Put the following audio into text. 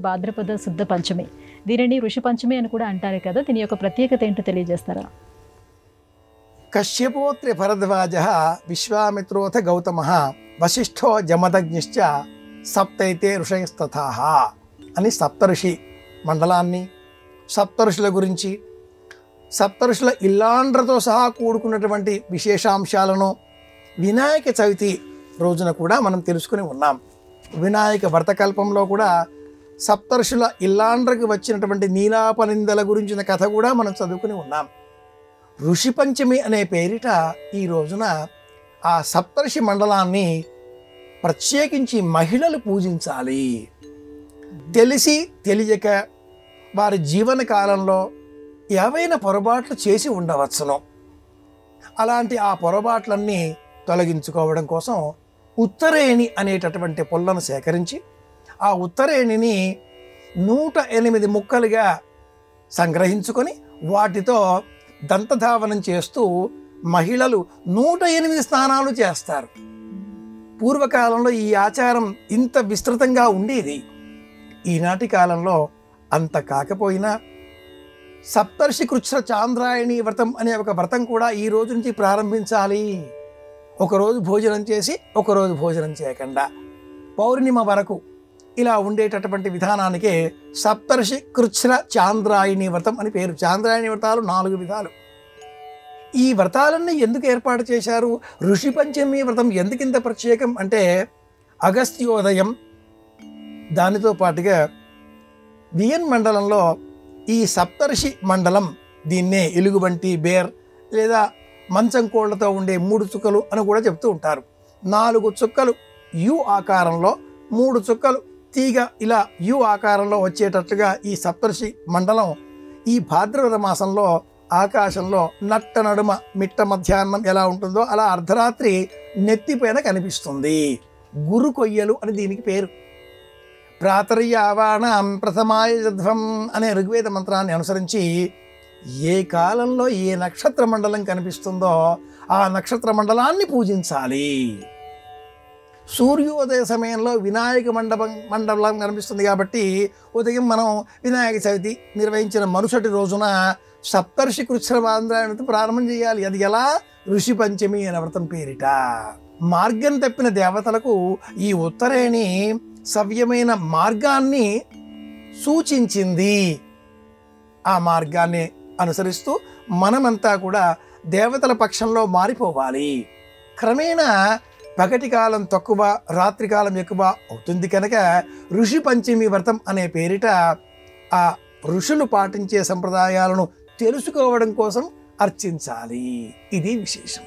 భాద్రపద శుద్ధ పంచమి, దీనిని ఋషి పంచమి అని కూడా అంటారు కదా, దీని యొక్క ప్రత్యేకత ఏంటో తెలియజేస్తారా? కశ్యపోత్రి భరద్వాజ విశ్వామిత్రోథ గౌతమ వశిష్ఠో జమదగ్నిశ్చ సప్తైతే ఋషయస్తథా అని సప్తఋషి మండలాన్ని, సప్తఋషుల గురించి, సప్తఋషుల ఇల్లాండ్రతో సహా కూడుకున్నటువంటి విశేషాంశాలను వినాయక చవితి రోజున కూడా మనం తెలుసుకుని ఉన్నాం. వినాయక వ్రతకల్పంలో కూడా సప్తఋషుల ఇల్లాండ్రకు వచ్చినటువంటి నీలాపనిందల గురించిన కథ కూడా మనం చదువుకుని ఉన్నాం. ఋషి పంచమి అనే పేరిట ఈ రోజున ఆ సప్తఋషి మండలాన్ని ప్రత్యేకించి మహిళలు పూజించాలి. తెలిసి తెలియక వారి జీవన కాలంలో ఏవైనా పొరపాట్లు చేసి ఉండవచ్చును. అలాంటి ఆ పొరపాట్లన్నీ తొలగించుకోవడం కోసం ఉత్తరేణి అనేటటువంటి పుల్లను సేకరించి ఆ ఉత్తరేణిని 108 ముక్కలుగా సంగ్రహించుకొని వాటితో దంతధావనం చేస్తూ మహిళలు 108 స్నానాలు చేస్తారు. పూర్వకాలంలో ఈ ఆచారం ఇంత విస్తృతంగా ఉండేది. ఈనాటి కాలంలో అంత కాకపోయినా సప్తర్షి కృచ్ఛ్ర చాంద్రాయణి వ్రతం అనే ఒక వ్రతం కూడా ఈ రోజు నుంచి ప్రారంభించాలి. ఒకరోజు భోజనం చేసి ఒకరోజు భోజనం చేయకుండా పౌర్ణిమ వరకు ఇలా ఉండేటటువంటి విధానానికే సప్తర్షి కృచ్ఛ్ర చాంద్రాయణి వ్రతం అని పేరు. చాంద్రాయణి వ్రతాలు 4 విధాలు. ఈ వ్రతాలన్నీ ఎందుకు ఏర్పాటు చేశారు? ఋషి పంచమి వ్రతం ఎందుకింత ప్రత్యేకం అంటే అగస్త్యోదయం, దానితో పాటుగా వియన్ మండలంలో ఈ సప్తర్షి మండలం, దీన్నే ఎలుగుబంటి, బేర్ లేదా మంచం కోళ్లతో ఉండే 3 చుక్కలు అని కూడా చెప్తూ ఉంటారు. 4 చుక్కలు యు ఆకారంలో, 3 చుక్కలు తీగ ఇలా యు ఆకారంలో వచ్చేటట్టుగా ఈ సప్తర్షి మండలం ఈ భాద్రపద మాసంలో ఆకాశంలో నట్ట నడుమ మిట్ట మధ్యాహ్నం ఎలా ఉంటుందో అలా అర్ధరాత్రి నెత్తిపైన కనిపిస్తుంది. గురు కొయ్యలు అని దీనికి పేరు. ప్రాతర్యావాణం ప్రథమాయధ్వం అనే ఋగ్వేద మంత్రాన్ని అనుసరించి ఏ కాలంలో ఏ నక్షత్ర మండలం కనిపిస్తుందో ఆ నక్షత్ర మండలాన్ని పూజించాలి. సూర్యోదయ సమయంలో వినాయక మండలం కనిపిస్తుంది కాబట్టి ఉదయం మనం వినాయక చవితి నిర్వహించిన మరుసటి రోజున సప్తర్షి కృచ్ఛ్రవాంద్రాయణతో ప్రారంభం చేయాలి. అది ఎలా? ఋషి పంచమి అనే వ్రతం పేరిట. మార్గం తప్పిన దేవతలకు ఈ ఉత్తరేణి సవ్యమైన మార్గాన్ని సూచించింది. ఆ మార్గాన్ని అనుసరిస్తూ మనమంతా కూడా దేవతల పక్షంలో మారిపోవాలి. క్రమేణా పగటి కాలం తక్కువ, రాత్రి కాలం ఎక్కువ అవుతుంది కనుక ఋషి పంచమి వ్రతం అనే పేరిట ఆ ఋషులు పాటించే సంప్రదాయాలను తెలుసుకోవడం కోసం అర్చించాలి. ఇది విశేషం.